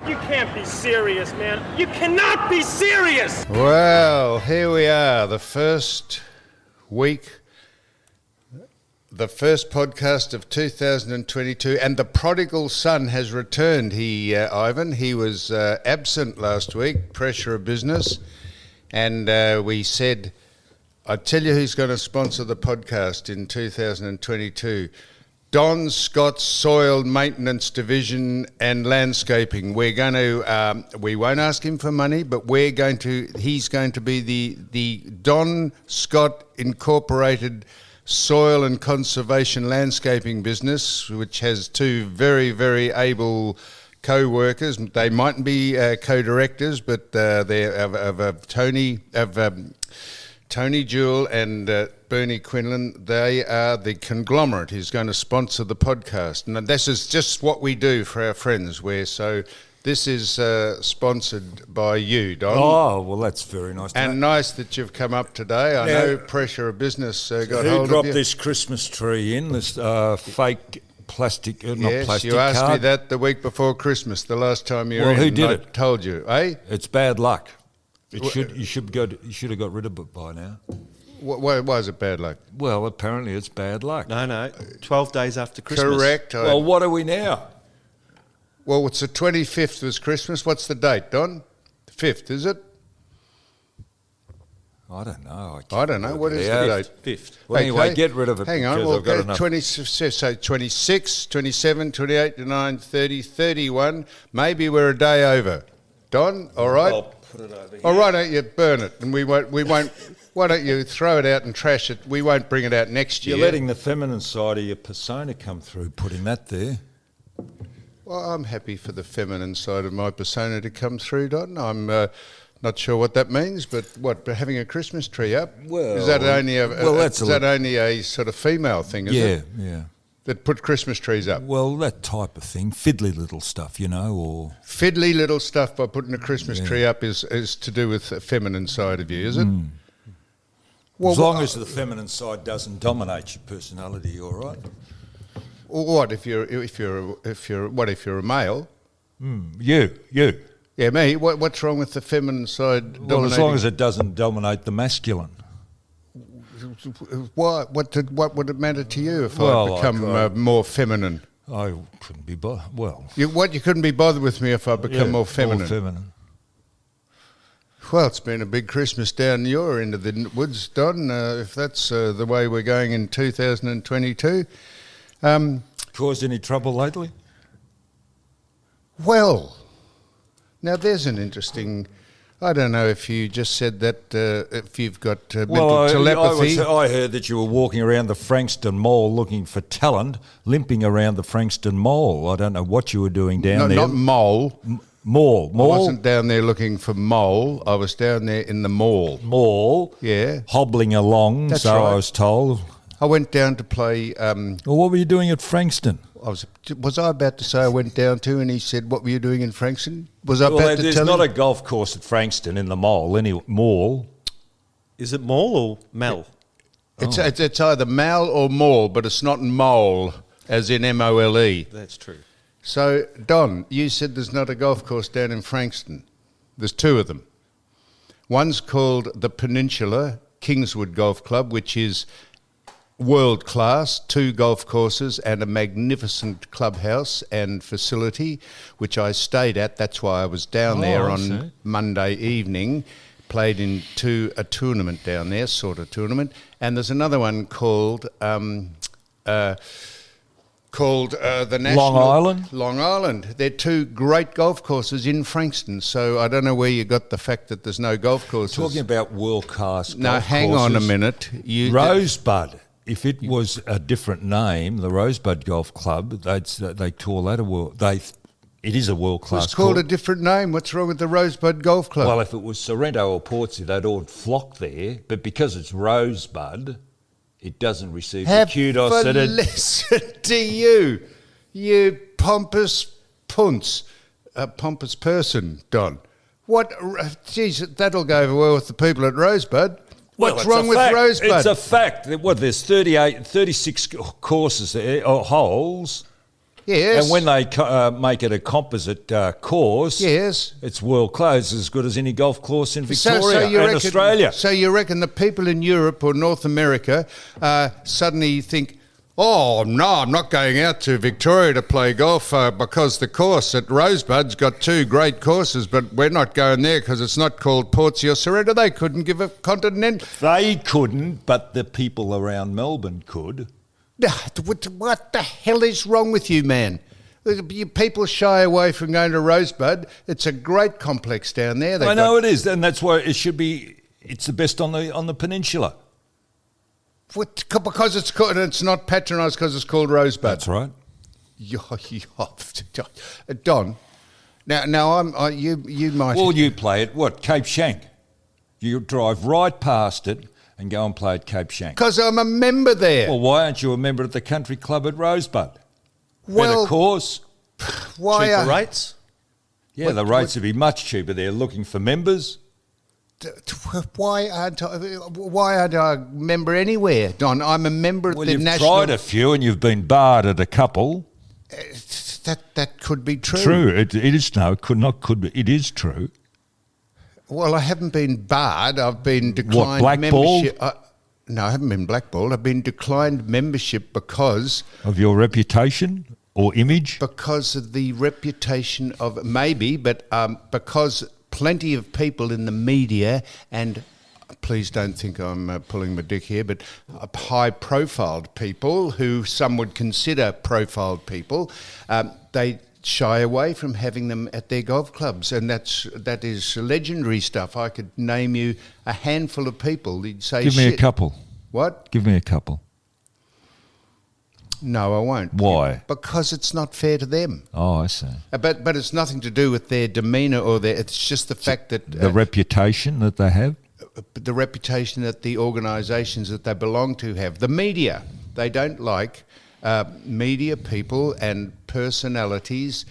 You can't be serious, man. You cannot be serious! Well, here we are, the first week, the first podcast of 2022, and the prodigal son has returned. Ivan, he was absent last week, pressure of business, and we said, I tell you who's going to sponsor the podcast in 2022. Don Scott's Soil Maintenance Division and Landscaping. We're going to, we won't ask him for money, but he's going to be the Don Scott Incorporated Soil and Conservation Landscaping business, which has two very, very able co-workers. They mightn't be co-directors, but they're of Tony Jewell and Bernie Quinlan. They are the conglomerate who's going to sponsor the podcast. And this is just what we do for our friends. This is sponsored by you, Don. Oh, well, that's very nice. And nice that you've come up today. I know pressure of business got hold of you. Who dropped this Christmas tree in, this fake plastic, not plastic you asked card? me that the week before Christmas, the last time you were in. Well, who did it? I told you, eh? It's bad luck. You should have got rid of it by now. Why is it bad luck? Well, apparently it's bad luck. No, 12 days after Christmas. Correct. Well, what are we now? Well, it's the 25th was Christmas. What's the date, Don? The 5th, is it? I don't know. I don't know. What is the date? 5th. Well, anyway, get rid of it. Hang on. We'll go 26, 27, 28, 29, 30, 31. Maybe we're a day over. Don, all right? I'll put it over here. All right, don't you burn it, and we won't. Why don't you throw it out and trash it? We won't bring it out next year. You're letting the feminine side of your persona come through, putting that there. Well, I'm happy for the feminine side of my persona to come through, Don. I'm not sure what that means, but having a Christmas tree up? Well, is that only a sort of female thing, is it? Yeah. That put Christmas trees up? Well, that type of thing, fiddly little stuff, or... Fiddly little stuff by putting a Christmas tree up is to do with the feminine side of you, is it? Well, as long as the feminine side doesn't dominate your personality, you're all right. Or what if you're a male? You. Yeah, me. What's wrong with the feminine side dominating? Well, as long as it doesn't dominate the masculine. What would it matter to you if I become more feminine? I couldn't be bothered. Well, you couldn't be bothered with me if I become more feminine. More feminine. Well, it's been a big Christmas down your end of the woods, Don. If that's the way we're going in 2022. Caused any trouble lately? Well, now there's an interesting... I don't know if you just said that, if you've got mental telepathy. I heard that you were walking around the Frankston Mall looking for talent, limping around the Frankston Mall. I don't know what you were doing down there. Not mole. Mall. I wasn't down there looking for mole. I was down there in the mall. Mall? Yeah. Hobbling along, That's so right. I was told. I went down to play... well, what were you doing at Frankston? Was I about to say I went down to, and he said, what were you doing in Frankston? Was I about to tell him? There's not a golf course at Frankston in the mall, mall. Is it mall or Mel? It's either Mal or Mall, but it's not mole, as in M-O-L-E. That's true. So, Don, you said there's not a golf course down in Frankston. There's two of them. One's called the Peninsula Kingswood Golf Club, which is world class, 2 golf courses and a magnificent clubhouse and facility, which I stayed at. That's why I was down there on Monday evening, played in a tournament down there, sort of tournament. And there's another one called the National... Long Island. They're 2 great golf courses in Frankston, so I don't know where you got the fact that there's no golf courses. Talking about world-class golf No, hang courses, on a minute. Rosebud. If it was a different name, the Rosebud Golf Club, they call that it is a world-class It's called course. a different name. What's wrong with the Rosebud Golf Club? Well, if it was Sorrento or Portsea, they'd all flock there, but because it's Rosebud, it doesn't receive the kudos that it... listen to you, you pompous punce, pompous person, Don. What? Geez, that'll go over well with the people at Rosebud. What's wrong with Rosebud? It's a fact. There's 36 courses there, or holes. Yes. And when they make it a composite course, Yes. it's world class, as good as any golf course in So Victoria you and reckon, Australia. So you reckon the people in Europe or North America suddenly think, oh, no, I'm not going out to Victoria to play golf because the course at Rosebud's got 2 great courses, but we're not going there because it's not called Portsea or Sorrento. They couldn't give a continent. They couldn't, but the people around Melbourne could. What the hell is wrong with you, man? People shy away from going to Rosebud. It's a great complex down there. I know it is, and that's why it should be. It's the best on the peninsula. Because it's called, it's not patronised because it's called Rosebud. That's right. Don. Now you might. Well, you play at what, Cape Shank? You drive right past it and go and play at Cape Shank. Because I'm a member there. Well, why aren't you a member at the country club at Rosebud? Well, Better course. Why? Cheaper rates? Yeah, the rates would be much cheaper. They're looking for members. Why aren't I a member anywhere, Don? I'm a member Well, at the you've national. tried a few and you've been barred at a couple. That could be true. True. It is no. Could be. It is true. Well, I haven't been barred. I've been declined blackballed? membership. No, I haven't been blackballed. I've been declined membership because Of your reputation or image. because of the reputation of maybe, but because plenty of people in the media and. Please don't think I'm pulling my dick here, but high-profiled people who some would consider profiled people, they shy away from having them at their golf clubs, and that is legendary stuff. I could name you a handful of people. You'd say, Give me a couple. What? Give me a couple. No, I won't. Why? Because it's not fair to them. Oh, I see. But it's nothing to do with their demeanour or their. It's just the fact that The reputation that they have. the reputation that the organisations that they belong to have. The media, they don't like media people and personalities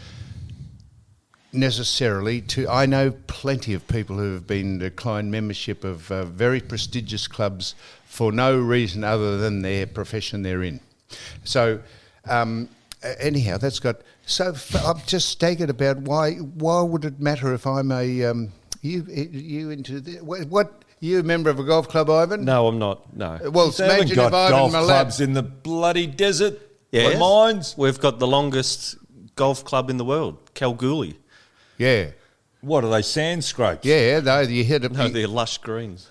necessarily to... I know plenty of people who have been declined membership of very prestigious clubs for no reason other than their profession they're in. So anyhow, that's got... So I'm just staggered about why would it matter if I'm a... you into... What... You a member of a golf club, Ivan? No, I'm not. No. Well, They haven't imagine got if Ivan golf Malab... clubs in the bloody desert. Yeah. The mines. We've got the longest golf club in the world, Kalgoorlie. Yeah. What are they, sand scrapes? Yeah, no, you hit it. No, they're lush greens.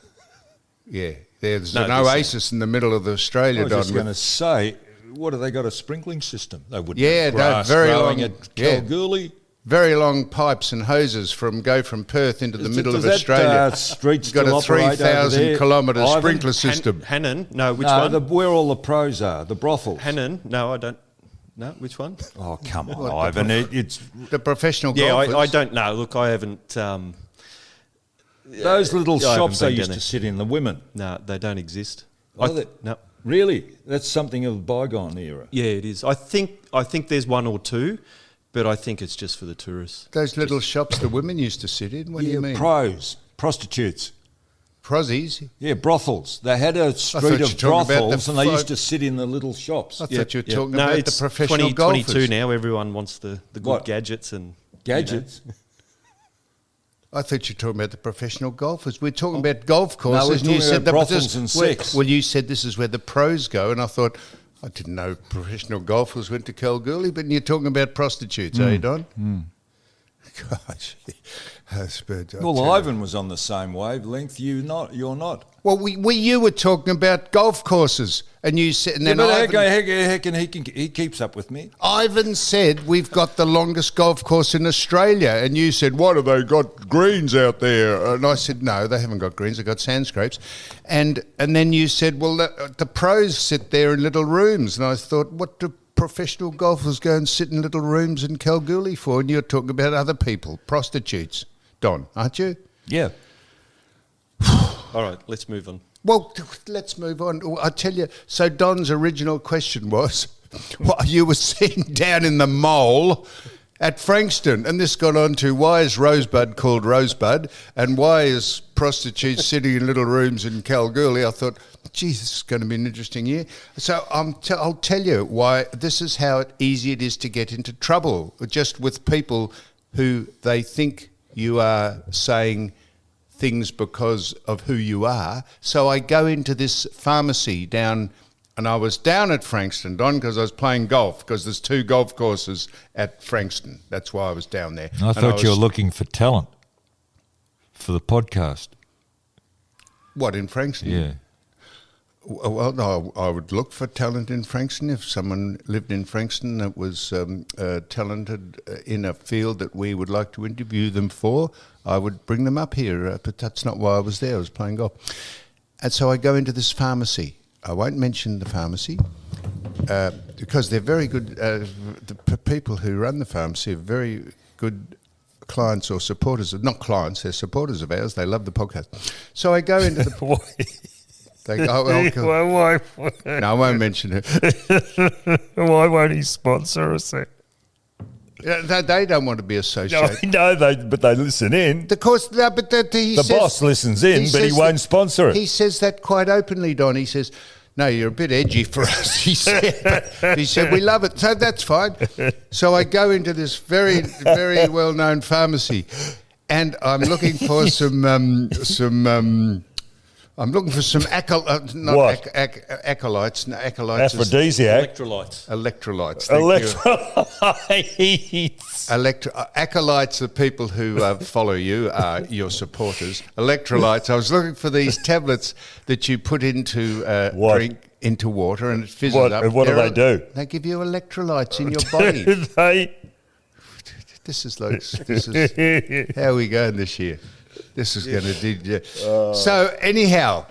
Yeah, there's No, an this- oasis in the middle of Australia, I was Don. just going to say, what have they got, a sprinkling system? They wouldn't Yeah, have no, grass very growing long- at yeah. Kalgoorlie. Very long pipes and hoses from Perth into the middle Does of that, Australia. street It's got still a operate over 3,000 there? kilometre Ivan? sprinkler system. Hannon? No, which No, one? where all the pros are, the brothels. Hannon? No, I don't. No, which one? Oh, come on, Ivan. It's The professional Yeah, golfers. I don't know. Look, I haven't. those little I haven't shops they been used down to there. sit in, the women. No, they don't exist. Oh, No. Really? That's something of a bygone era. Yeah, it is. I think there's one or two, but I think it's just for the tourists. Those little shops the women used to sit in. What do you mean? Pros, prostitutes. Prozzies? Yeah, brothels. They had a thought street you of were talking about brothels, the and they folk- used to sit in the little shops. I thought you were talking No, about it's the professional golfers. 2022 now. Everyone wants the good What? gadgets and Gadgets. I thought you were talking about the professional golfers. We're talking about golf courses. we're and you talking said about that brothels this- and well- sex. Well, you said this is where the pros go, and I thought, I didn't know professional golfers went to Kalgoorlie, but you're talking about prostitutes, eh, Don? Gosh, that's bad. I Well, tell you. Ivan was on the same wavelength. You're not. Well, you were talking about golf courses, and you said, and Yeah, then but Ivan, he keeps up with me. Ivan said we've got the longest golf course in Australia, and you said, what have they got greens out there? And I said, no, they haven't got greens, they've got sand scrapes. And then you said, well, the pros sit there in little rooms, and I thought, what do professional golfers go and sit in little rooms in Kalgoorlie for? And you're talking about other people, prostitutes, Don, aren't you? Yeah. All right, let's move on. Well, let's move on. I tell you, so Don's original question was, what you were seen down in the mole at Frankston, and this got on to why is Rosebud called Rosebud, and why is prostitutes sitting in little rooms in Kalgoorlie. I thought, geez, this is going to be an interesting year. So I'll tell you why. This is how easy it is to get into trouble, just with people who they think you are saying things because of who you are. So I go into this pharmacy down. And I was down at Frankston, Don, because I was playing golf, because there's 2 golf courses at Frankston. That's why I was down there. I thought you were looking for talent for the podcast. What, in Frankston? Yeah. Well, no, I would look for talent in Frankston. If someone lived in Frankston that was talented in a field that we would like to interview them for, I would bring them up here. But that's not why I was there. I was playing golf. And so I go into this pharmacy. I won't mention the pharmacy because they're very good. The people who run the pharmacy are very good clients or supporters. Not clients, they're supporters of ours. They love the podcast. So I go into the... Why? No, I won't mention it. Why won't he sponsor us? They don't want to be associated. No, but they listen in. Of course, no, but the boss listens in, but he won't sponsor it. He says that quite openly, Don. He says, no, you're a bit edgy for us, he said, we love it. So that's fine. So I go into this very, very well-known pharmacy, and I'm looking for some acolytes. No, acolytes. Aphrodisiac. Electrolytes. Acolytes are people who follow you, are your supporters. Electrolytes. I was looking for these tablets that you put into drink, into water, and it fizzles up. And what do they do? They give you electrolytes in your body. This is how we going this year. This is going to do. So anyhow,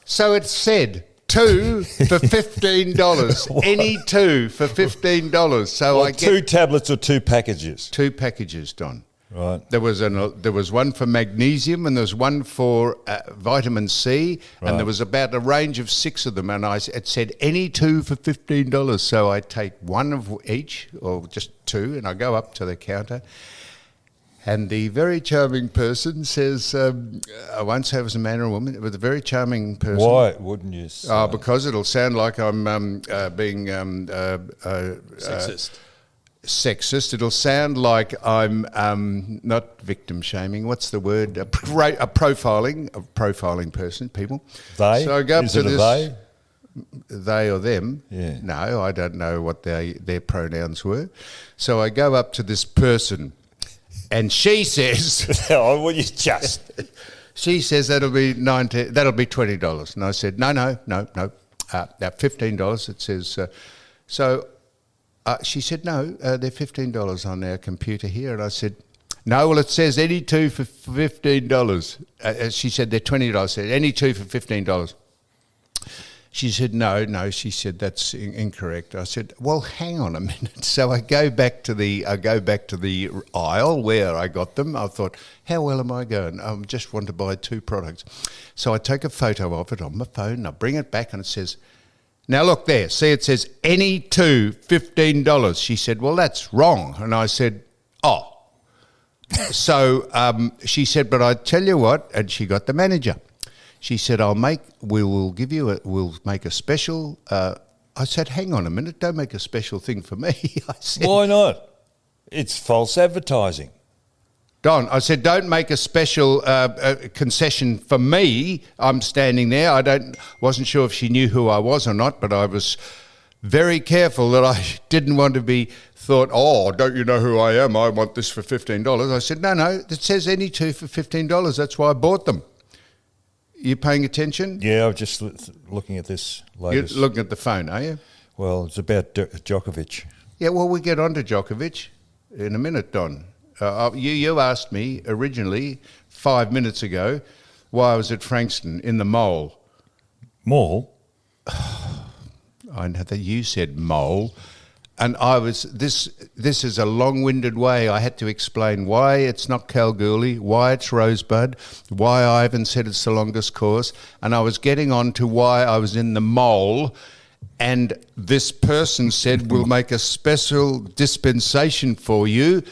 so it said 2 for $15. Any 2 for $15. So I get 2 tablets or 2 packages. 2 packages, Don. Right. There was one for magnesium, and there was one for vitamin C, and there was about a range of 6 of them, and it said any 2 for $15. So I take 1 of each, or just 2, and I go up to the counter. And the very charming person says, I won't say it was a man or a woman, it was a very charming person. Why wouldn't you say? Because it'll sound like I'm being sexist. It'll sound like I'm not victim shaming. What's the word? A profiling person, people. They? So I go up Is to it a this. they? They or them? Yeah. No, I don't know what their pronouns were. So I go up to this person. And she says, "Oh, well, you just." She says that'll be $20, and I said, no, $15. It says, she said, no, they're $15 on our computer here, and I said, no, well, it says any 2 for $15. She said they're $20. I said any 2 for $15. She said, no, she said, that's incorrect. I said, well, hang on a minute. So I go back to the aisle where I got them. I thought, how well am I going? I just want to buy 2 products. So I take a photo of it on my phone, I bring it back, and it says, now look there, see it says any 2, $15. She said, well, that's wrong. And I said, oh. So she said, but I tell you what, and she got the manager. She said, we'll make a special. I said, hang on a minute, don't make a special thing for me. I said, why not? It's false advertising. Don, I said, don't make a special concession for me. I'm standing there. Wasn't sure if she knew who I was or not, but I was very careful that I didn't want to be thought, oh, don't you know who I am? I want this for $15. I said, no, it says any 2 for $15. That's why I bought them. You paying attention? Yeah, I'm just looking at this latest. You're looking at the phone, are you? Well, it's about Djokovic. Yeah, well, we'll get on to Djokovic in a minute, Don. You asked me originally 5 minutes ago why I was at Frankston in the mole. Mall? I know that you said mole. And I was, this is a long-winded way. I had to explain why it's not Kalgoorlie, why it's Rosebud, why Ivan said it's the longest course. And I was getting on to why I was in the mole. and this person said, we'll make a special dispensation for you.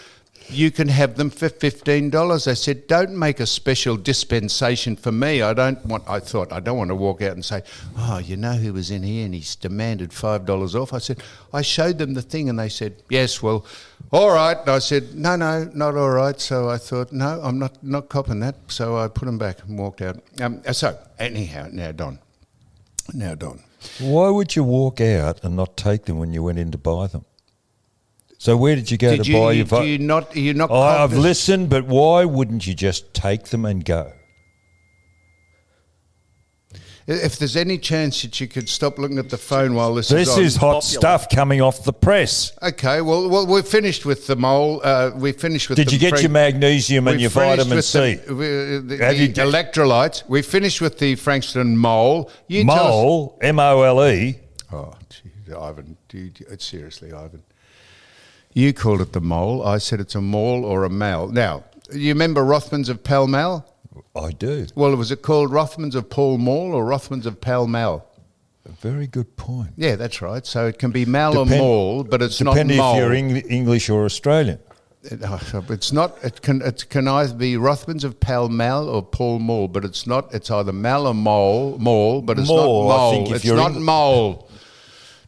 You can have them for $15. I said, don't make a special dispensation for me. I don't want to walk out and say, oh, you know who was in here and he's demanded $5 off. I said, I showed them the thing and they said, yes, well, all right. And I said, no, not all right. So I thought, no, I'm not copping that. So I put them back and walked out. So anyhow, now Don. Why would you walk out and not take them when you went in to buy them? So where did you go to buy your vote? You're not I've listened, but why wouldn't you just take them and go? If there's any chance that you could stop looking at the phone while this is on. This is hot stuff coming off the press. Okay, well, we're finished with the mole. We're finished with. Did you get your magnesium and your vitamin C? The electrolytes. We finished with the Frankston mole. Mole, M-O-L-E. Oh, gee, Ivan, seriously, Ivan. You called it the mole. I said it's a mall or a male. Now, you remember Rothmans of Pall Mall? I do. Well, was it called Rothmans of Pall Mall or Rothmans of Pall Mall? A very good point. Yeah, that's right. So it can be Mal or Mall, but it's not mole. Depending if you're English or Australian. It's not. It can either be Rothmans of Pall Mall or Pall Mall, but it's not. It's either Mal or Mall, but it's not mole. I think if it's not mole.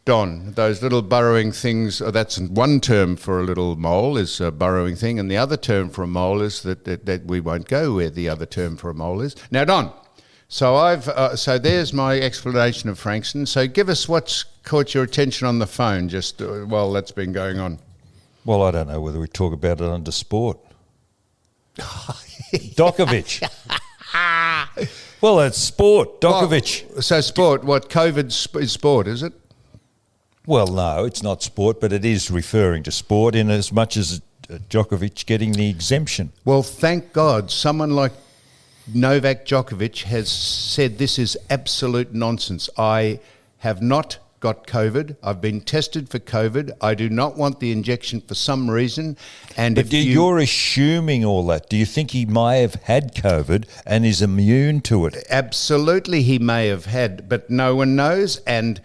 Don, those little burrowing things, that's one term for a little mole is a burrowing thing, and the other term for a mole is that we won't go where the other term for a mole is. Now, Don, so there's my explanation of Frankston. So give us what's caught your attention on the phone just while that's been going on. Well, I don't know whether we talk about it under sport. Djokovic. Well, it's sport. Djokovic. Well, so sport, what, COVID is sport, is it? Well, no, it's not sport, but it is referring to sport in as much as Djokovic getting the exemption. Well, thank God someone like Novak Djokovic has said this is absolute nonsense. I have not got COVID. I've been tested for COVID. I do not want the injection for some reason. And but you're assuming all that. Do you think he may have had COVID and is immune to it? Absolutely he may have had, but no one knows. And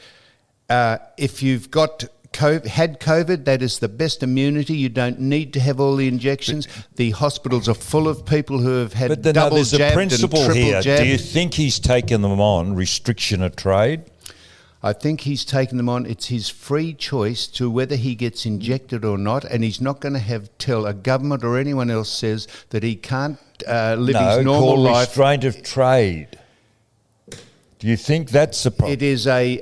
if you've had COVID, that is the best immunity. You don't need to have all the injections. The hospitals are full of people who have had double there's jabbed a principle and triple here. jabbed. Do you think he's taken them on restriction of trade? I think he's taken them on. It's his free choice to whether he gets injected or not, and he's not going to tell a government or anyone else says that he can't live his normal life. Restraint of trade. Do you think that's a problem? It is a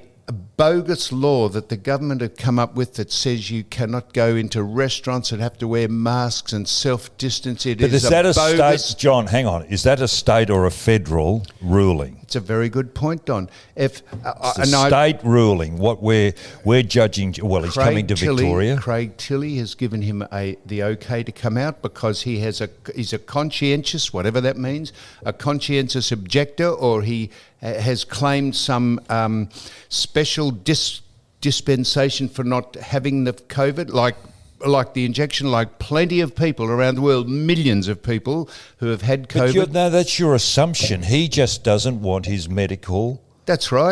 bogus law that the government have come up with that says you cannot go into restaurants and have to wear masks and self-distance. But is that a state, John, hang on, is that a state or a federal ruling? It's a very good point, Don. It's a state ruling. What we're judging, well, he's coming to Victoria. Craig Tilley has given him the okay to come out because he's a conscientious, whatever that means, a conscientious objector, or he has claimed some special dispensation for not having the COVID, like the injection, like plenty of people around the world, millions of people who have had COVID. No, that's your assumption. He just doesn't want his medical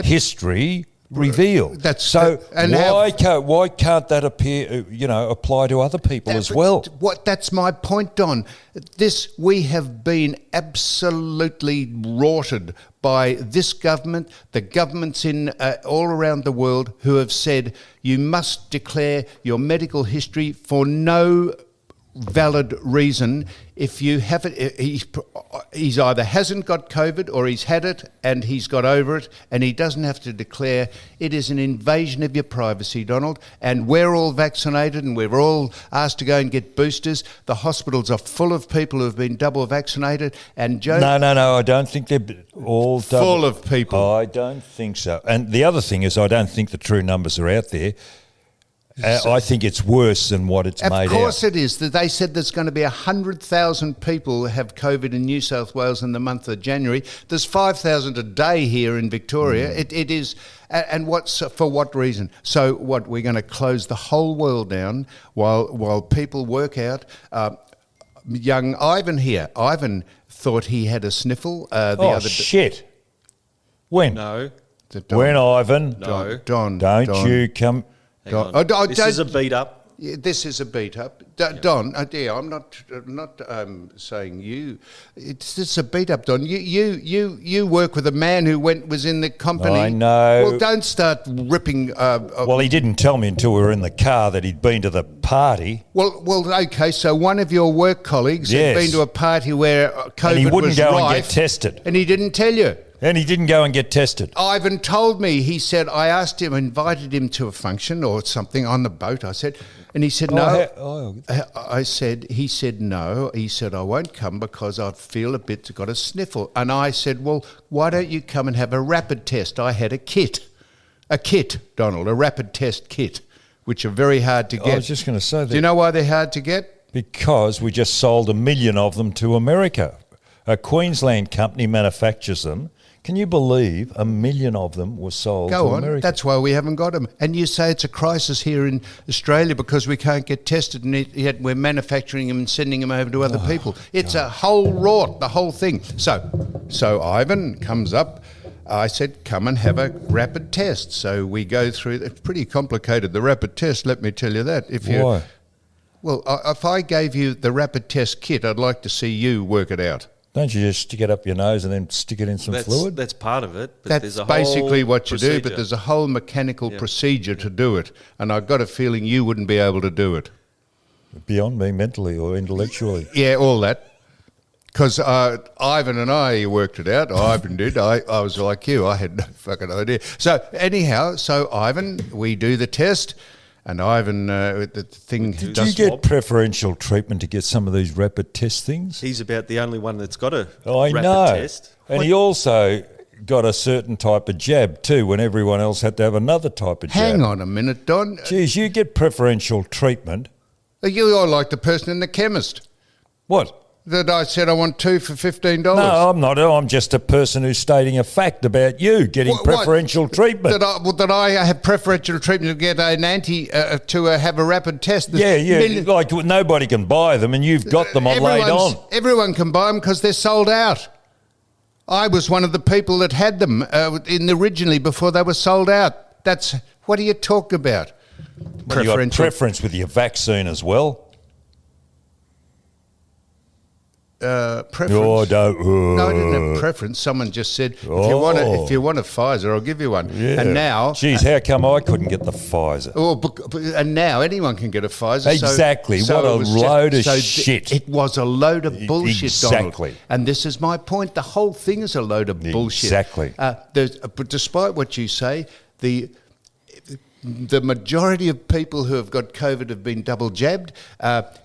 history revealed. Why can't that apply to other people as well? That's my point, Don. We have been absolutely rorted by this government, the governments in all around the world who have said you must declare your medical history for no valid reason. If you have it, he's either hasn't got COVID or he's had it and he's got over it, and he doesn't have to declare. It is an invasion of your privacy, Donald, and we're all vaccinated and we're all asked to go and get boosters. The hospitals are full of people who have been double vaccinated, and No, I don't think they're all full of people. I don't think so. And the other thing is, I don't think the true numbers are out there. I think it's worse than what it's made out. Of course it is. They said there's going to be 100,000 people have COVID in New South Wales in the month of January. There's 5,000 a day here in Victoria. It is, and for what reason? So what, we're going to close the whole world down while people work out? Young Ivan here. Ivan thought he had a sniffle the other day. Shit. When? No. When Ivan, No. don't you come. This is a beat up. Yeah, this is a beat up. Don, dear, I'm not saying you. It's a beat up, Don. You work with a man who was in the company. I know. Well, don't start ripping. Well, he didn't tell me until we were in the car that he'd been to the party. Well, okay. So one of your work colleagues had been to a party where COVID and he wouldn't was go rife, and get tested. and he didn't tell you. And he didn't go and get tested. Ivan told me. He said I asked him, invited him to a function or something on the boat. I said. And he said, no. He said, no. He said, I won't come because I feel got a sniffle. And I said, well, why don't you come and have a rapid test? I had a kit, Donald, a rapid test kit, which are very hard to get. I was just going to say that. Do you know why they're hard to get? Because we just sold 1 million of them to America. A Queensland company manufactures them. Can you believe 1 million of them were sold to America? That's why we haven't got them. And you say it's a crisis here in Australia because we can't get tested, and yet we're manufacturing them and sending them over to other people. It's a whole rort, the whole thing. So Ivan comes up. I said, come and have a rapid test. So we go through. It's pretty complicated, the rapid test, let me tell you that. Why? Well, if I gave you the rapid test kit, I'd like to see you work it out. Don't you just stick it up your nose and then stick it in some fluid? That's part of it. But that's there's a basically whole what you procedure. do, but there's a whole mechanical procedure to do it. And I've got a feeling you wouldn't be able to do it. Beyond me mentally or intellectually. Yeah, all that. Because Ivan and I worked it out. Ivan did. I was like you. I had no fucking idea. So anyhow, Ivan, we do the test. And Ivan, the thing... Did you get preferential treatment to get some of these rapid test things? He's about the only one that's got a rapid test. And he also got a certain type of jab too when everyone else had to have another type of jab. Hang on a minute, Don. Geez, you get preferential treatment. You are like the person in the chemist. What? That I said I want 2 for $15. No, I'm not. I'm just a person who's stating a fact about you getting preferential treatment. That I have preferential treatment to get an to have a rapid test. Like nobody can buy them, and you've got them laid on. Everyone can buy them because they're sold out. I was one of the people that had them originally before they were sold out. What are you talking about? Well, you got preference with your vaccine as well. Preference. No, I didn't have preference. Someone just said, if you want a Pfizer, I'll give you one. Yeah. And now, geez, how come I couldn't get the Pfizer? And now anyone can get a Pfizer. Exactly. What a load of shit. It was a load of bullshit, exactly. Donald. And this is my point. The whole thing is a load of bullshit. Exactly. But despite what you say, the majority of people who have got COVID have been double jabbed.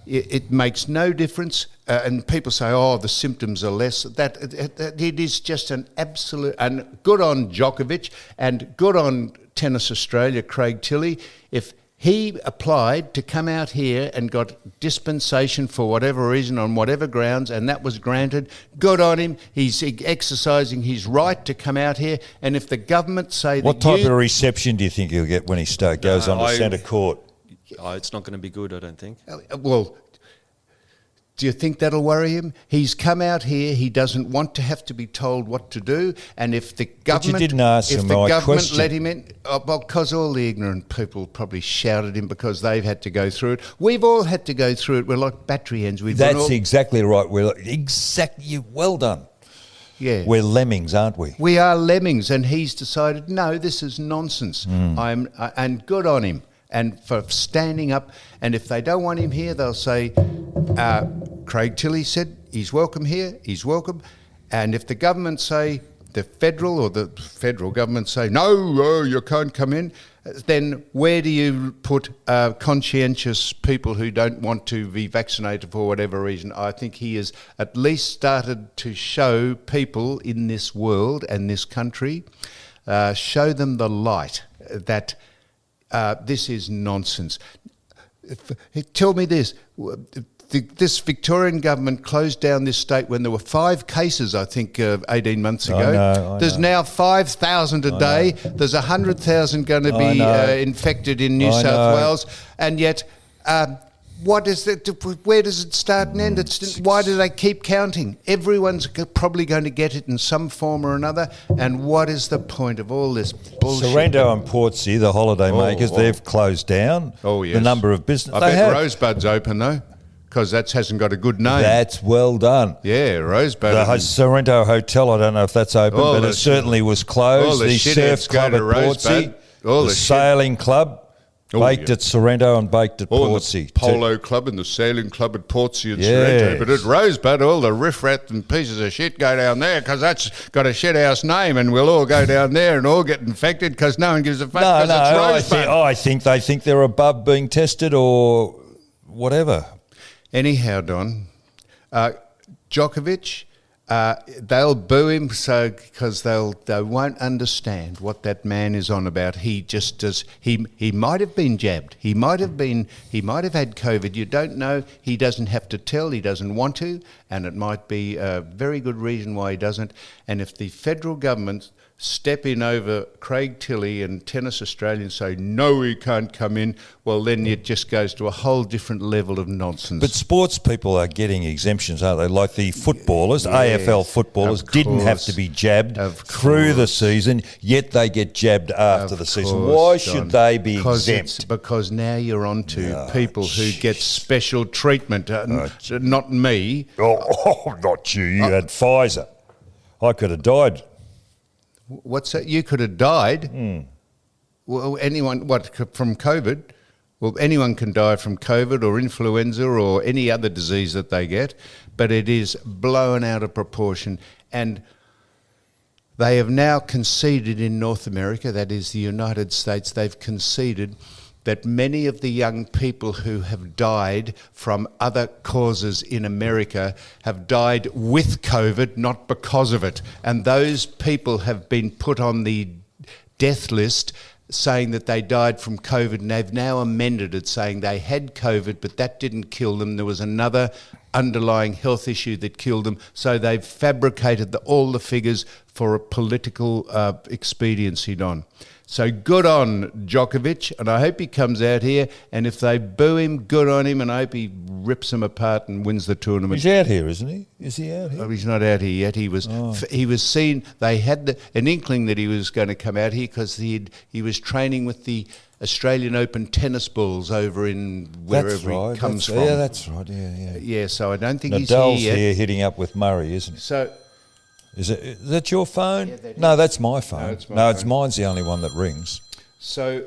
It makes no difference. And people say, the symptoms are less. That it is just an absolute... And good on Djokovic and good on Tennis Australia, Craig Tilley. If he applied to come out here and got dispensation for whatever reason, on whatever grounds, and that was granted, good on him. He's exercising his right to come out here. And if the government say what type of reception do you think he'll get when he goes on to centre court? It's not going to be good, I don't think. Well... Do you think that'll worry him? He's come out here. He doesn't want to have to be told what to do. And if the government, but you didn't ask him my question. Let him in, because all the ignorant people probably shouted him because they've had to go through it. We've all had to go through it. We're like battery hens. That's exactly right. Well done. Yeah, we're lemmings, aren't we? We are lemmings, and he's decided no, this is nonsense. And good on him. And for standing up, and if they don't want him here, they'll say, Craig Tilley said he's welcome here, he's welcome. And if the government say, the federal government say, no, you can't come in, then where do you put conscientious people who don't want to be vaccinated for whatever reason? I think he has at least started to show people in this world and this country, show them the light that... this is nonsense. Tell me this. This Victorian government closed down this state when there were 5 cases, I think, 18 months ago. I There's now 5,000 a day. There's 100,000 going to be infected in New South Wales. And yet, What is it? Where does it start and end? Why do they keep counting? Everyone's probably going to get it in some form or another. And what is the point of all this bullshit? Sorrento and Portsea, the holiday makers, they've closed down. Oh, yes. The number of business. I bet Rosebud's open though, because that hasn't got a good name. That's well done. Yeah, Rosebud. The Sorrento Hotel, I don't know if that's open, but it certainly was closed. The surf club at Portsea, the sailing club. Baked at Sorrento and baked at Portsea. The polo club and the sailing club at Portsea and Sorrento. But at Rosebud, all the riffraff and pieces of shit go down there because that's got a shithouse name, and we'll all go down there and all get infected because no one gives a fuck because it's Rosebud. I think they think they're above being tested or whatever. Anyhow, Don, Djokovic, they'll boo him because they won't understand what that man is on about. He just does. He might have been jabbed. He might have had COVID. You don't know. He doesn't have to tell. He doesn't want to, and it might be a very good reason why he doesn't. And if the federal government step in over Craig Tilley and Tennis Australia and say, no, he can't come in, well, then it just goes to a whole different level of nonsense. But sports people are getting exemptions, aren't they? Like the footballers, AFL footballers, didn't have to be jabbed through the season, yet they get jabbed after the season. Why should they be exempt? Because now you're on to people who get special treatment, not me. Oh, not you. You had Pfizer. I could have died. What's that? You could have died. Well, anyone, from COVID? Well, anyone can die from COVID or influenza or any other disease that they get, but it is blown out of proportion. And they have now conceded in North America, that is the United States, they've conceded that many of the young people who have died from other causes in America have died with COVID, not because of it. And those people have been put on the death list saying that they died from COVID, and they've now amended it saying they had COVID, but that didn't kill them. There was another underlying health issue that killed them. So they've fabricated all the figures for a political expediency, Don. So good on Djokovic, and I hope he comes out here, and if they boo him, good on him, and I hope he rips them apart and wins the tournament. He's out here, isn't he? Is he out here? Oh, he's not out here yet. He was seen, they had an inkling that he was going to come out here because he was training with the Australian Open tennis balls over in wherever he comes from. Yeah, that's right, yeah. Yeah, so I don't think Nadal's he's here yet. here hitting up with Murray, isn't he? So... Is that your phone? Yeah, no, that's my phone. No, it's mine's the only one that rings. So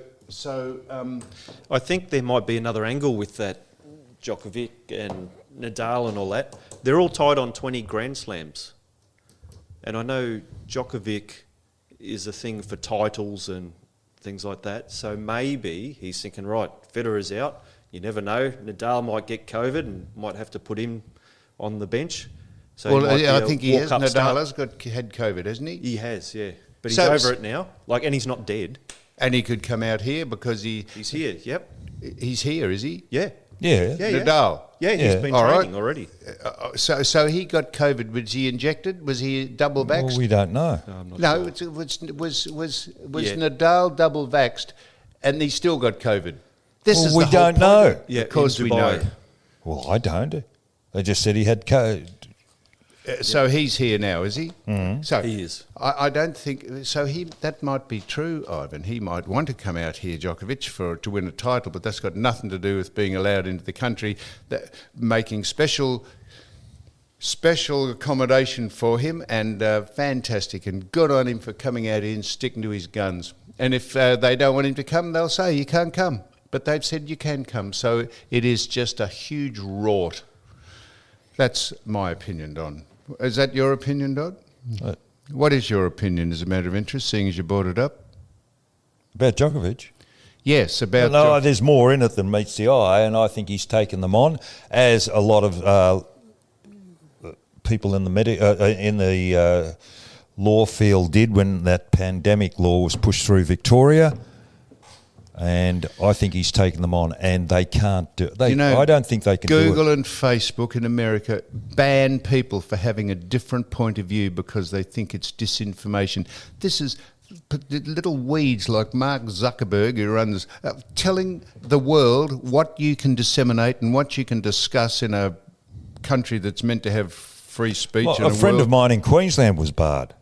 I think there might be another angle with that Djokovic and Nadal and all that. They're all tied on 20 Grand Slams. And I know Djokovic is a thing for titles and things like that. So maybe he's thinking, right, Federer's out. You never know. Nadal might get COVID and might have to put him on the bench. So I think he has. Nadal has had COVID, hasn't he? He has, yeah. But he's over it now. And he's not dead. And he could come out here because he's here, yep. He's here, is he? Yeah. Yeah. Nadal? Yeah, he's been training already. So he got COVID. Was he injected? Was he double vaxxed? Well, we don't know. No, I'm not sure. Was Nadal double vaxxed and he still got COVID? We don't know. Yeah, of course we know. Well, I don't. They just said he had COVID. So he's here now, is he? Mm-hmm. So he is. I don't think so. That might be true, Ivan. He might want to come out here, Djokovic, to win a title, but that's got nothing to do with being allowed into the country. Making special accommodation for him, and fantastic, and good on him for coming out here and sticking to his guns. And if they don't want him to come, they'll say you can't come. But they've said you can come. So it is just a huge rort. That's my opinion, Don. Is that your opinion, Don? What is your opinion as a matter of interest, seeing as you brought it up? About Djokovic? Yes, about... No, there's more in it than meets the eye, and I think he's taken them on, as a lot of people in the law field did when that pandemic law was pushed through Victoria. And I think he's taken them on, and they can't do it. I don't think they can do it. Google and Facebook in America ban people for having a different point of view because they think it's disinformation. This is little weeds like Mark Zuckerberg, who runs, telling the world what you can disseminate and what you can discuss in a country that's meant to have free speech. Well, a friend of mine in Queensland was barred.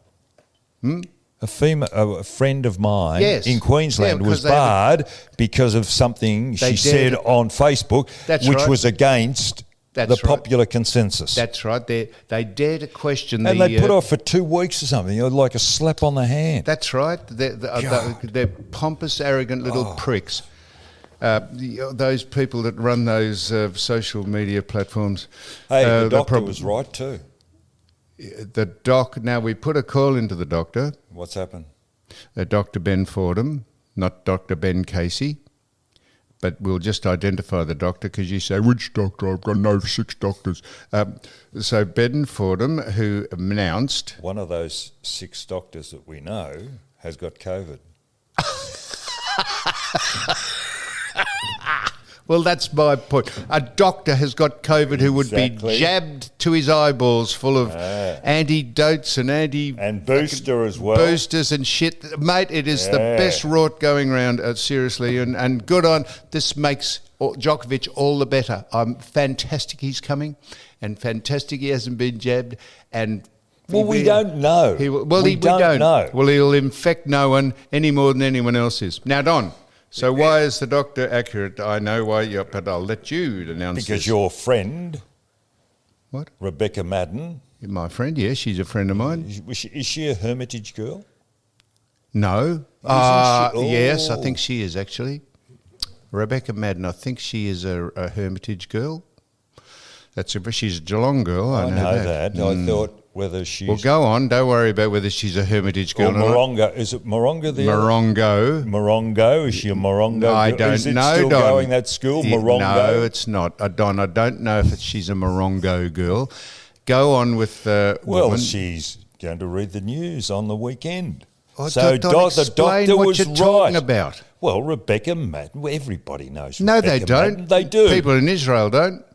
A friend of mine in Queensland was barred because of something she said on Facebook, which was against the popular consensus. That's right. They dare to question and they put off for 2 weeks or something, like a slap on the hand. That's right. They're pompous, arrogant little pricks. Those people that run those social media platforms. Hey, the doctor was right too. Now we put a call into the doctor. What's happened? Dr. Ben Fordham, not Dr. Ben Casey. But we'll just identify the doctor because you say, which doctor? I've got no 6 doctors. So Ben Fordham, who announced... One of those 6 doctors that we know has got COVID. Well, that's my point. A doctor has got COVID who would be jabbed to his eyeballs full of antidotes and and booster as well. Boosters and shit. Mate, it is the best rort going round, seriously. And good on. This makes Djokovic all the better. I'm fantastic he's coming and fantastic he hasn't been jabbed. And we don't know. We don't know. Well, he'll infect no one any more than anyone else is. Now, Don. So why is the doctor accurate? I know why, but I'll let you announce this. Because your friend, what? Rebecca Madden. My friend, yes, she's a friend of mine. Is she a Hermitage girl? No. Yes, I think she is actually. Rebecca Madden, I think she is a Hermitage girl. She's a Geelong girl. I know that. I thought whether she's... Well, go on. Don't worry about whether she's a Hermitage girl or Morongo. Is it Morongo there? Morongo. Morongo. Is she a Morongo girl? I don't know, Is it still Don. going, that school, Morongo? No, it's not. Don, I don't know if she's a Morongo girl. Go on with the woman. She's going to read the news on the weekend. So the doctor was right. Talking about. Well, Rebecca Madden, everybody knows No, Rebecca they don't. Madden. They do. People in Israel don't.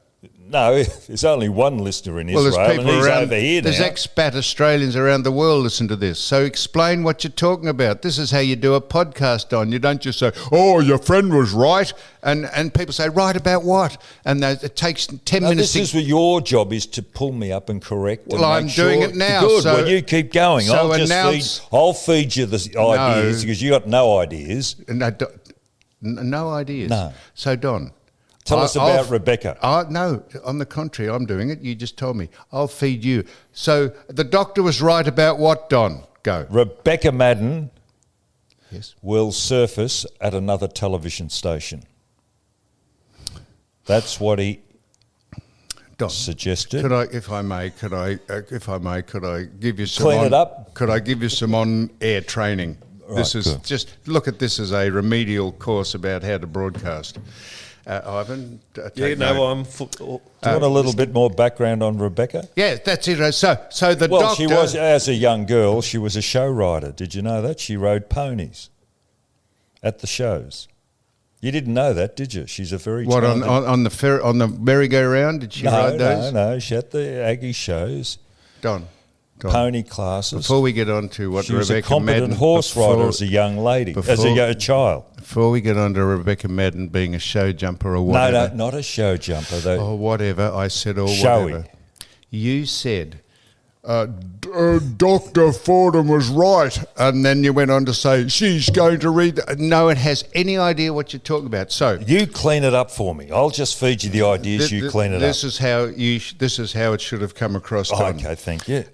No, there's only one listener in Israel, and he's over here now. There's expat Australians around the world listen to this. So explain what you're talking about. This is how you do a podcast, on. You don't just say, oh, your friend was right, and people say, right about what? And it takes 10 minutes. This is what your job is, to pull me up and correct. Well, I'm doing it now. Good, well, you keep going. So I'll feed you the ideas, because you got no ideas. No ideas. No. So, Don... Tell us about Rebecca. No, on the contrary, I'm doing it. You just told me. I'll feed you. So the doctor was right about what, Don? Go. Rebecca Madden will surface at another television station. That's what he suggested. If I may, could I give you some clean it up? Could I give you some on-air training? Right, this is just look at this as a remedial course about how to broadcast. Ivan, I'm. Do you want a little bit more background on Rebecca? Yeah, that's it. So the doctor. Well, she was, as a young girl, she was a show rider. Did you know that? She rode ponies at the shows. You didn't know that, did you? She's a very on the merry-go-round? Did she ride those? No. She had the Aggie shows. Don. Pony classes. Before we get on to what she Rebecca was a competent Madden, horse rider as a young lady, as a child. Before we get on to Rebecca Madden being a show jumper or whatever. No, not a show jumper. Or whatever. I said showy. Whatever. You said, Dr. Fordham was right. And then you went on to say, she's going to read. No one has any idea what you're talking about. So you clean it up for me. I'll just feed you the ideas. You clean it up. This is how it should have come across. Okay, thank you.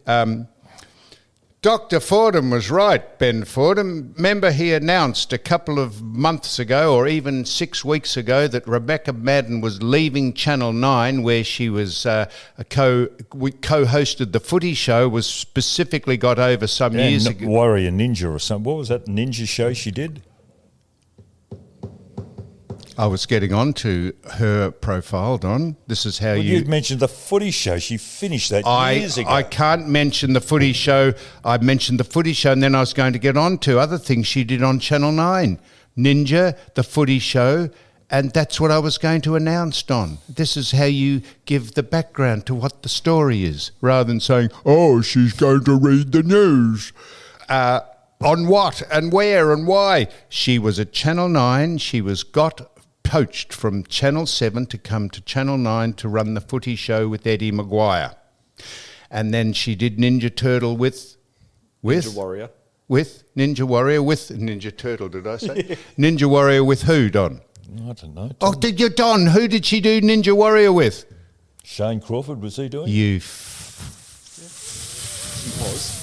Dr. Fordham was right, Ben Fordham. Remember, he announced a couple of months ago, or even 6 weeks ago, that Rebecca Madden was leaving Channel 9, where she was co-hosted the Footy Show, was specifically got over some years ago. Warrior Ninja or something. What was that ninja show she did? I was getting on to her profile, Don. This is how you mentioned the Footy Show. She finished that years ago. I can't mention the Footy Show. I mentioned the Footy Show, and then I was going to get on to other things she did on Channel 9. Ninja, the Footy Show, and that's what I was going to announce, Don. This is how you give the background to what the story is, rather than saying, oh, she's going to read the news. On what and where and why? She was at Channel 9. She got poached from Channel 7 to come to Channel 9 to run the footy show with Eddie Maguire. And then she did Ninja Turtle with Ninja Warrior. With Ninja Warrior, with Ninja Turtle, did I say? Ninja Warrior with who, Don? I don't know. Oh, did you, Don? Who did she do Ninja Warrior with? Shane Crawford, was he doing? You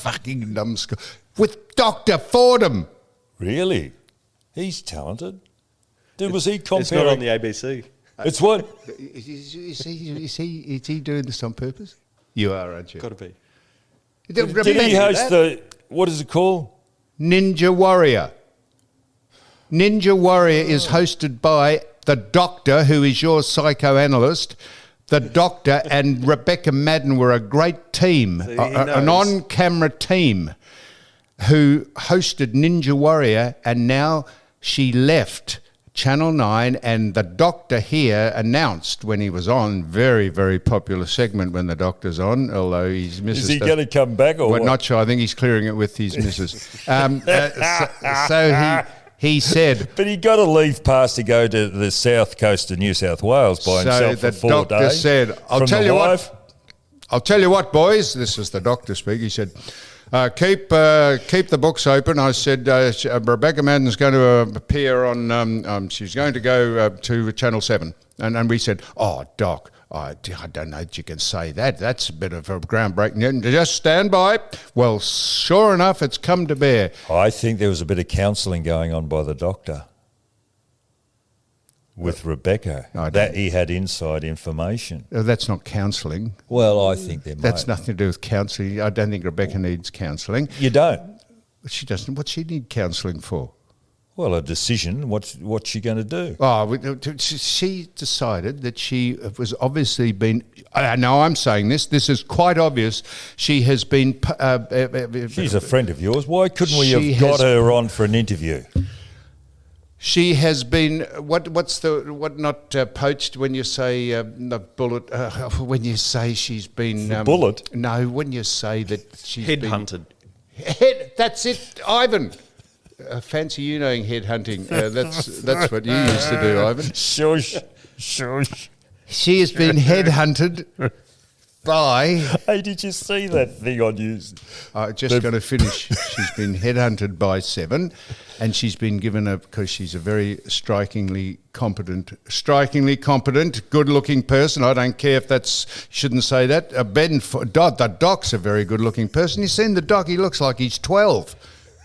fucking numbskull. With Dr. Fordham. Really? He's talented. Was he comparing? It's not on the ABC. It's what? Is he doing this on purpose? You are, aren't you? Got to be. Did he host what is it called? Ninja Warrior. Ninja Warrior is hosted by the Doctor, who is your psychoanalyst. The Doctor and Rebecca Madden were a great team, an on-camera team who hosted Ninja Warrior, and now she left Channel 9, and the Doctor here announced when he was on, very, very popular segment when the Doctor's on, although his missus... Is he going to come back or what? Not sure. I think he's clearing it with his missus. So he said... But he got to leave past to go to the south coast of New South Wales by himself for 4 days. So the Doctor said, I'll tell you what, boys, this is the Doctor speak, he said... keep the books open. I said Rebecca Madden's going to appear on. She's going to go to Channel 7, and we said, "Oh, Doc, I don't know that you can say that. That's a bit of a groundbreaking. Just stand by." Well, sure enough, it's come to bear. I think there was a bit of counselling going on by the Doctor with Rebecca, that he had inside information. That's not counselling. Well, I think there might. That's nothing to do with counselling. I don't think Rebecca needs counselling. You don't? She doesn't. What's she need counselling for? Well, a decision. What's she going to do? Oh, she decided that she was obviously been... Now, I'm saying this. This is quite obvious. She has been... She's a friend of yours. Why couldn't we have got her on for an interview? She has been poached when you say the bullet when you say she's been bullet. No, when you say that she's headhunted. That's it, Ivan. Fancy you knowing headhunting. That's what you used to do, Ivan. Shush. She has been headhunted by... Hey, did you see that thing on news? Just going to finish. She's been headhunted by 7, and she's been given because she's a very strikingly competent, good-looking person. I don't care if shouldn't say that. The Doc's a very good-looking person. You've seen the Doc, he looks like he's 12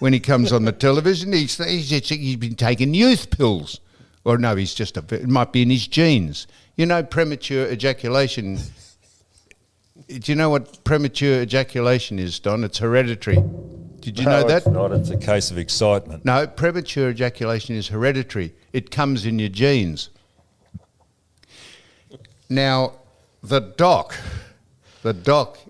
when he comes on the television. He's been taking youth pills. Or no, it might be in his genes. You know, premature ejaculation... Do you know what premature ejaculation is, Don? It's hereditary. Did you know that? It's not. It's a case of excitement. No, premature ejaculation is hereditary. It comes in your genes. Now, the Doc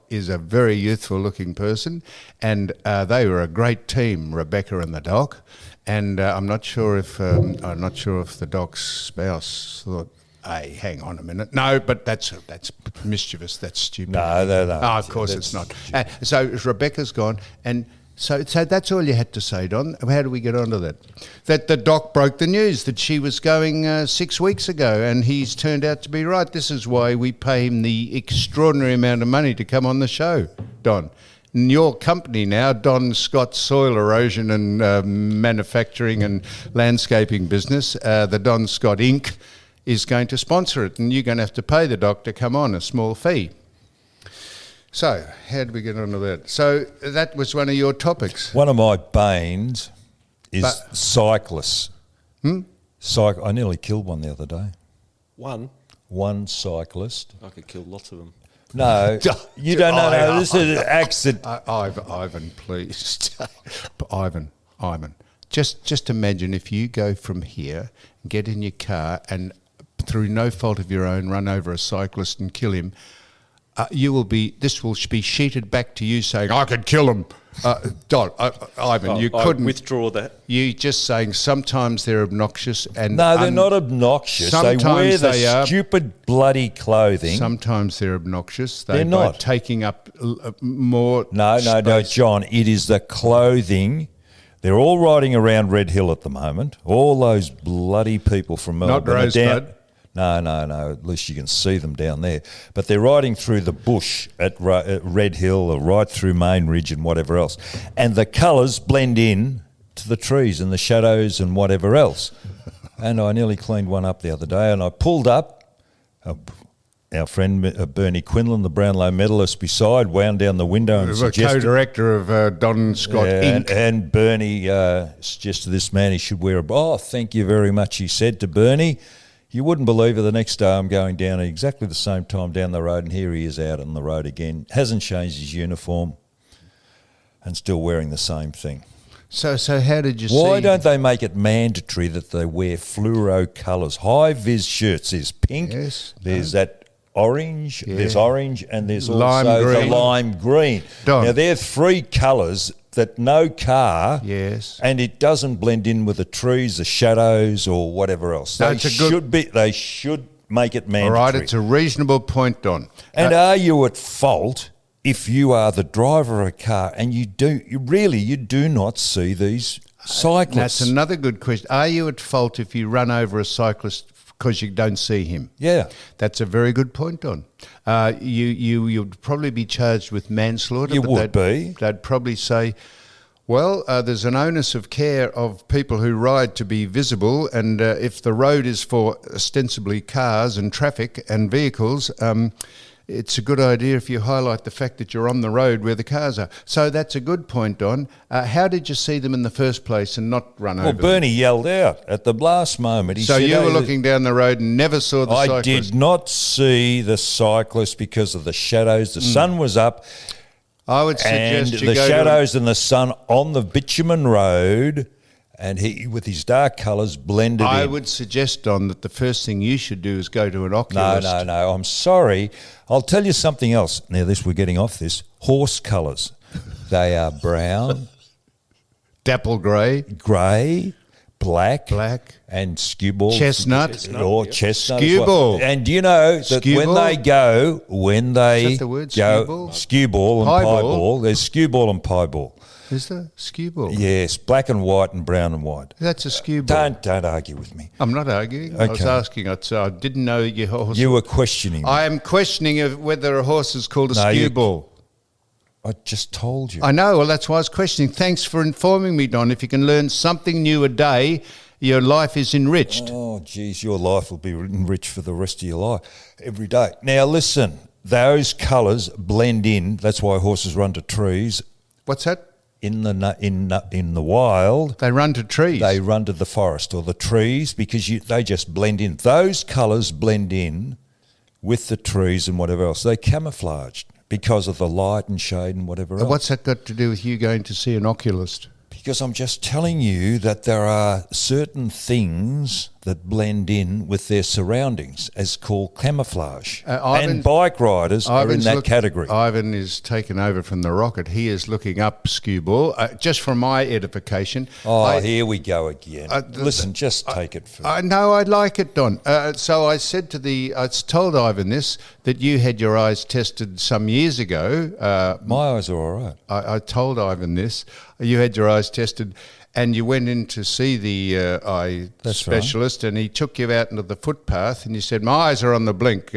is a very youthful-looking person, and they were a great team, Rebecca and the Doc. And I'm not sure if the Doc's spouse thought, hey, hang on a minute. No, but that's mischievous. That's stupid. No. Oh, of course it's not. So Rebecca's gone, and so that's all you had to say, Don. How do we get onto that? That the Doc broke the news that she was going 6 weeks ago, and he's turned out to be right. This is why we pay him the extraordinary amount of money to come on the show, Don. In your company now, Don Scott Soil Erosion and Manufacturing and Landscaping Business, the Don Scott Inc., is going to sponsor it, and you're going to have to pay the Doc to come on, a small fee. So, how did we get onto that? So, that was one of your topics. One of my banes is cyclists. I nearly killed one the other day. One cyclist. I could kill lots of them. No, you don't know. No, this is an accident. Ivan, please. Ivan. Just imagine if you go from here, get in your car, and through no fault of your own, run over a cyclist and kill him. This will be sheeted back to you saying, I could kill him. Ivan, you couldn't. I withdraw that. You just saying sometimes they're obnoxious. No, they're not obnoxious. They wear the stupid bloody clothing. Sometimes they're obnoxious. They're not. By taking up more No, John. It is the clothing They're all riding around Red Hill at the moment. All those bloody people from Melbourne. Not Rosebud. No. At least you can see them down there. But they're riding through the bush at Red Hill or right through Main Ridge and whatever else. And the colours blend in to the trees and the shadows and whatever else. And I nearly cleaned one up the other day, and I pulled up. Our friend Bernie Quinlan, the Brownlow medalist beside, wound down the window and suggested... co-director of Don Scott Inc. And Bernie suggested this man, he should wear a... Oh, thank you very much, he said to Bernie. You wouldn't believe it, the next day I'm going down at exactly the same time down the road, and here he is out on the road again. Hasn't changed his uniform and still wearing the same thing. So how did you see... Why don't they make it mandatory that they wear fluoro colours? High-vis shirts, there's pink, there's that orange, there's orange, and there's also the lime green. Now, they're three colours that no car, and it doesn't blend in with the trees, the shadows, or whatever else. They should make it mandatory. All right, it's a reasonable point, Don. And are you at fault if you are the driver of a car and you do not see these cyclists? That's another good question. Are you at fault if you run over a cyclist because you don't see him? Yeah. That's a very good point, Don. You'd probably be charged with manslaughter. You would be. They'd probably say, well, there's an onus of care of people who ride to be visible, and if the road is for ostensibly cars and traffic and vehicles, it's a good idea if you highlight the fact that you're on the road where the cars are. So that's a good point, Don. How did you see them in the first place and not run over them? Well, Bernie yelled out at the last moment. So you were looking down the road and never saw the cyclist? I did not see the cyclist because of the shadows. The sun was up. I would suggest and the shadows and the sun on the bitumen road, and he, with his dark colours, blended in. I would suggest, Don, that the first thing you should do is go to an oculist. No. I'm sorry. I'll tell you something else. Now, we're getting off this. Horse colours. They are brown. Dapple grey. Grey. Black. And skewball. Chestnut. Chestnut. Skewball. And do you know that when they go, is that the word, skewball and pieball, there's skewball and pieball. Is there? Skewball? Yes, black and white and brown and white. That's a skewball. Don't argue with me. I'm not arguing. Okay. I was asking. I didn't know your horse. You were questioning me. I am questioning whether a horse is called a skewball. I just told you. I know. Well, that's why I was questioning. Thanks for informing me, Don. If you can learn something new a day, your life is enriched. Oh, geez, your life will be enriched for the rest of your life every day. Now, listen, those colours blend in. That's why horses run to trees. What's that? In the wild, they run to trees. They run to the forest or the trees because they just blend in. Those colours blend in with the trees and whatever else. They camouflaged because of the light and shade and whatever else. What's that got to do with you going to see an oculist? Because I'm just telling you that there are certain things that blend in with their surroundings as called camouflage. And bike riders are in that category. Ivan is taken over from the rocket. He is looking up skewball, just for my edification. Here we go again. Listen, just take it first. I know, I like it, Don. So I said I told Ivan this, that you had your eyes tested some years ago. My eyes are all right. I told Ivan this. You had your eyes tested, and you went in to see the eye specialist, and he took you out into the footpath, and you said, my eyes are on the blink,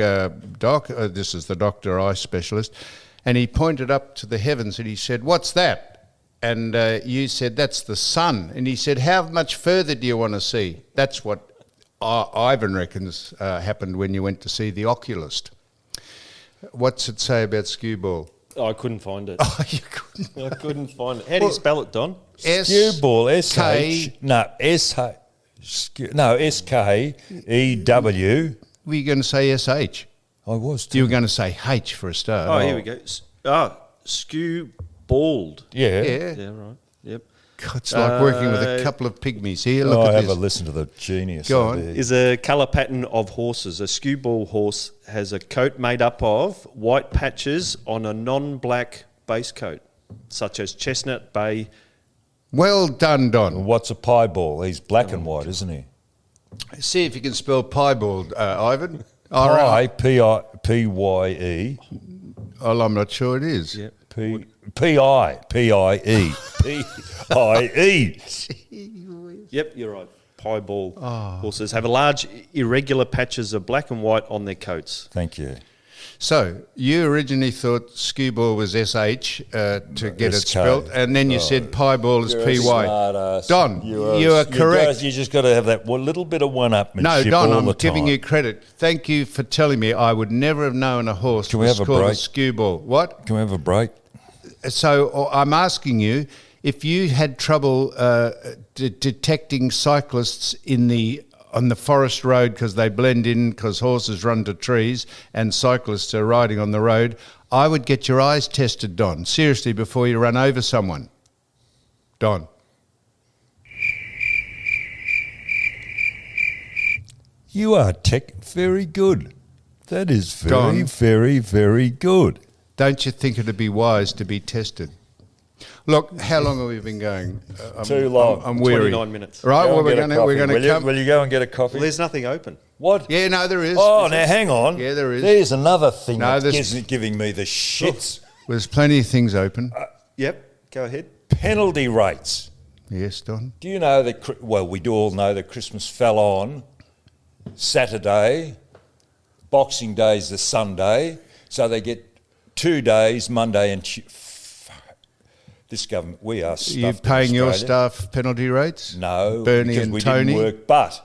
Doc. This is the doctor, eye specialist. And he pointed up to the heavens, and he said, what's that? And you said, that's the sun. And he said, how much further do you want to see? That's what Ivan reckons happened when you went to see the oculist. What's it say about skewball? I couldn't find it. Oh, you couldn't? I couldn't find it. How do you spell it, Don? Skewball, S-K-E-W. Were you going to say S-H? I was too. You were going to say H for a start. Oh, here we go. Skewballed. Yeah. Yeah, right. Yep. God, it's like working with a couple of pygmies here. Look at this. Have a listen to the genius. Go on. Is a colour pattern of horses. A skewball horse has a coat made up of white patches on a non-black base coat, such as chestnut, bay. Well done, Don. What's a pieball? He's black and white, isn't he? See if you can spell piebald, Ivan. P-I-P-Y-E. Well, I'm not sure it is. Yep. P-I-E. Yep, you're right. Piebald horses have a large irregular patches of black and white on their coats. Thank you. So you originally thought skewball was SH to get it spelt, and then you said pieball is PY. Don, you are correct. You just got to have that little bit of one-upmanship. No, Don, I'm giving you credit. Thank you for telling me. I would never have known a horse was called a skewball. What? Can we have a break? So I'm asking you, if you had trouble detecting cyclists on the forest road because they blend in because horses run to trees and cyclists are riding on the road, I would get your eyes tested, Don, seriously, before you run over someone. Don. You are very good. That is very, very, very good. Don't you think it would be wise to be tested? Look, how long have we been going? Too long. I'm weary. 29 minutes. Right, well, we're going to come. Will you go and get a coffee? Well, there's nothing open. What? Yeah, no, there is. Oh, now hang on. Yeah, there is. There's another thing that's giving me the shits. There's plenty of things open. Yep, go ahead. Penalty rates. Yes, Don. Do you know that, we do all know that Christmas fell on Saturday, Boxing Day is the Sunday, so they get 2 days, Monday and this government, we are stuffed. Are you paying your staff penalty rates? No, Bernie because and we Tony? didn't work, but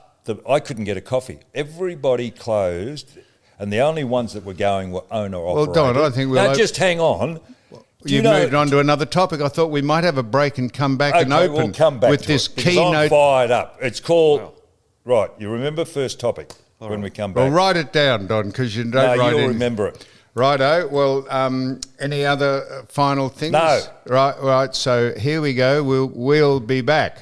I couldn't get a coffee. Everybody closed, and the only ones that were going were owner-operated. Well, Don, I think we'll... Now, just hang on. You've moved on to another topic. I thought we might have a break and come back and open we'll come back with this keynote. I'm fired up. It's called... Right, you remember first topic when we come back? Well, write it down, Don, because you don't write it. You'll remember it. Righto. Well, any other final things? No. Right. So here we go. We'll be back.